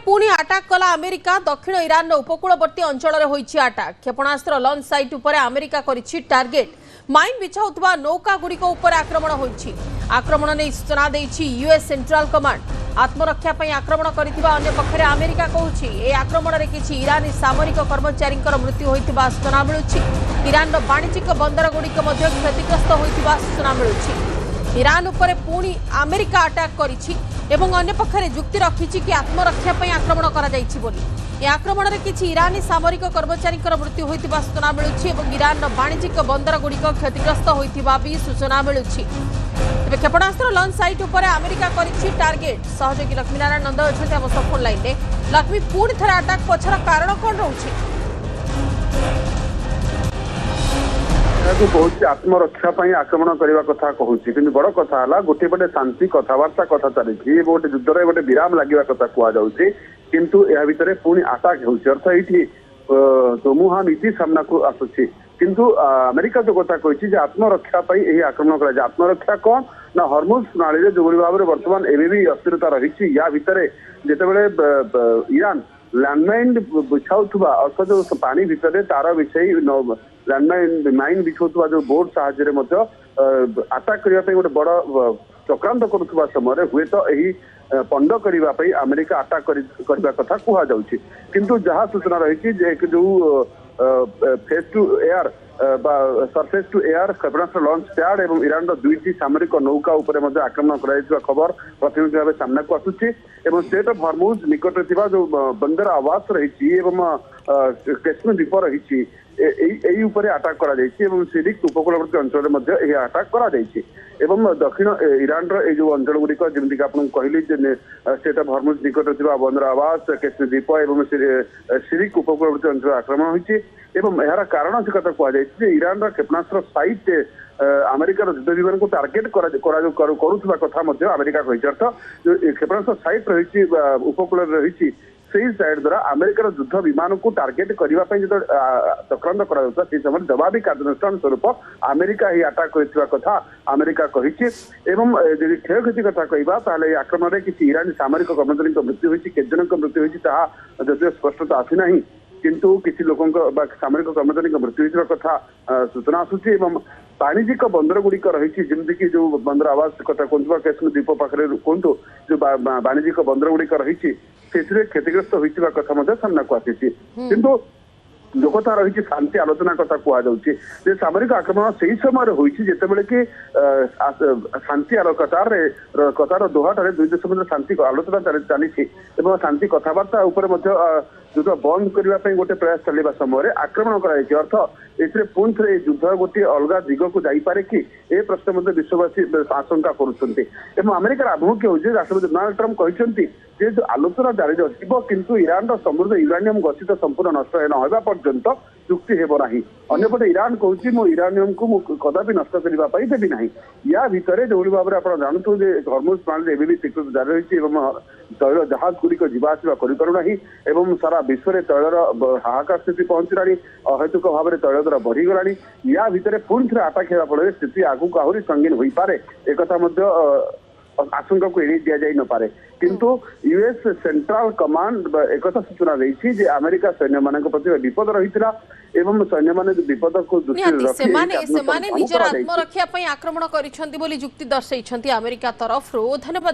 पुणी आटाक कला अमेरिका दक्षिण ईरान उपकूलवर्ती अंचल में होइछि आटाक क्षेपणास्त्र लॉन्च साइट उपर अमेरिका करिछि टार्गेट माइन बिछाउथबा नौका गुड़िक उपर आक्रमण होइछि। आक्रमण ने सूचना देइछि यूएस सेंट्रल कमांड। आत्मरक्षा पई आक्रमण करिथिबा अन्य पक्षरे अमेरिका कहूछि ए आक्रमण रे किछि ईरानी सामरिक कर्मचारी मृत्यु होइथिबा सूचना मिलुछि। ईरान वाणिज्यिक बंदर गुड़िक मध्य क्षतिग्रस्त होइथिबा सूचना मिलुछि। ईरान उपर पुणी अमेरिका अटैक करिछि एवं अन्य पक्षरे जुक्ति रखिछि कि आत्मरक्षा पई आक्रमण करा जाइछि बोली। ए आक्रमण रे किछि ईरानी सामरिक कर्मचारी मृत्यु होइथिबा सूचना मिलुछि एवं ईरान वाणिज्यिक बंदर गुड़िक क्षतिग्रस्त होइथिबा भी सूचना मिलुछि। तेज क्षेपणास्त्र लॉन्च साइट उपर अमेरिका करिछि टार्गेट। सहयोगी लक्ष्मीनारायण नंद अछन्ते हम फोन लाइन रे। लक्ष्मी पुणी थरे अटैक पछर कारण कोन रहउछि? आत्मरक्षा आक्रमण करने कथा कहूँ कि बड़ कथा है गोटे पटे शांति कथबार्ता कथा चली गोटे युद्धर गोटे विराम लगे कथा कहुच्छी किंतु यह भितर पुणी आटाक होर्थ ये दोमुहा नीति सामना को आसुची किंतु अमेरिका जो कथा कही आत्मरक्षा आक्रमण कर आत्मरक्षा कौन ना हॉर्मुज प्रणाली जो भाव में बर्तमान एवं भी अस्थिरता रही या भितर जितेबाला ईरान लैंडमाइन बिछाऊा अर्थ जो पानी भितर तार बिछाई लैंडमाइन माइन बिछाऊा जो बोट साहाय्य आटाक करने गोटे बड़ चक्रांत करुवा समय हुए तो यही पंड करने अमेरिका आटाक करने कथा कहुच्छी किंतु जहाँ सूचना रही जो face to air surface to air क्षेपणास्त्र लॉन्च पैड और ईरान दुईटी सामरिक नौका उपर आक्रमण कर खबर प्राथमिक भाव सामना को आसूची स्टेट ऑफ हॉर्मुज निकट जो बंदर आवास रही कैश्मीर द्वीप रही आटाक कर सिरिक उपकूलवर्ती अंचल में आटाक कर दक्षिण ईरान जो अंचल गुड़िक जमीक आप कहली स्टेट ऑफ हॉर्मुज निकट बंदर आवास कैश्मीर द्वीप और सिरिक उपकूलवर्ती अंचल आक्रमण होती यार कारण से कथा कहुच्छे ईरान क्षेपणास्त्र साइट अमेरिकार युद्ध विमान को टार्गेट करुवा कथा अमेरिका कही अर्थ जो क्षेपणास्त्र साइट रही उपकूल रही से साइड द्वारा अमेरिकार युद्ध विमान को टार्गेट करने जो चक्रांत कर समय जवाबी कार्यानुष्ठान स्वरूप अमेरिका ही आटाक कर कथा अमेरिका कही क्षयक्षति कथा कहवा आक्रमण में किसी ईरानी सामरिक कर्मचारी मृत्यु होती केत जन मृत्यु होती जदिव स्पष्टता आसीना किंतु किसी लोकों सामरिक कर्मचारी मृत्यु होता कथा सूचना आसूची वाणिज्यिक बंदर गुड़िक रही जमीक जो बंदर आवास कथा कहूँ कैश्मीर द्वीप पाखे कहतु जो वाणिज्यिक बंदर गुड़िक रही क्षतिग्रस्त होता कथा सामना को आसी किंतु जो कथा रही शांति आलोचना कथा कहुच्छे सामरिक आक्रमण से समय होते कि शांति कथार दोहाटे दुई देश मध्य शांति आलोचना चली शांति कथबार्ता युद्ध बंद करने गोटे प्रयास चलवा समय आक्रमण कर एसे पुणी थे युद्ध गोटे अलग दिग को जापे कि ए प्रश्न विश्ववासी आशंका करुँच अमेरिकार आभिमुख्य हो राष्ट्रपति डोनाल्ड ट्रम्प कहते जो आलोचना जारी रहा किंतु ईरान समृद्ध यूरानियम गच्छित संपूर्ण नष्ट न पर्यंत चुक्ति हेब ना अंपटे ईरान कहूँ मो यूरानियम को कदापि नष्ट करने देवी ना या भितर जो भाव में आप जानते हॉर्मुज प्रणाली एवं भी स्वीकृत जारी रही तैल जहाज गुड़िक जावासवा करूँ सारा विश्व में तैलर हाहाकार स्थिति पहुंचला अहेतुक भाव में तैल दर बढ़ीगला या भितर पुणी थे आटाक होगा फल स्थिति आगू आहरी संगीन हो पारे एक आशंका को एड़ी दि जाई न पारे किंतु यूएस सेंट्रल कमांड एक सूचना रही अमेरिका सैन्य मान प्रति विपद रही सैन्य मान विपद को दृष्टि निजर आत्मरक्षा आक्रमण कर जुक्ति दर्शाई अमेरिका तरफ धन्यवाद।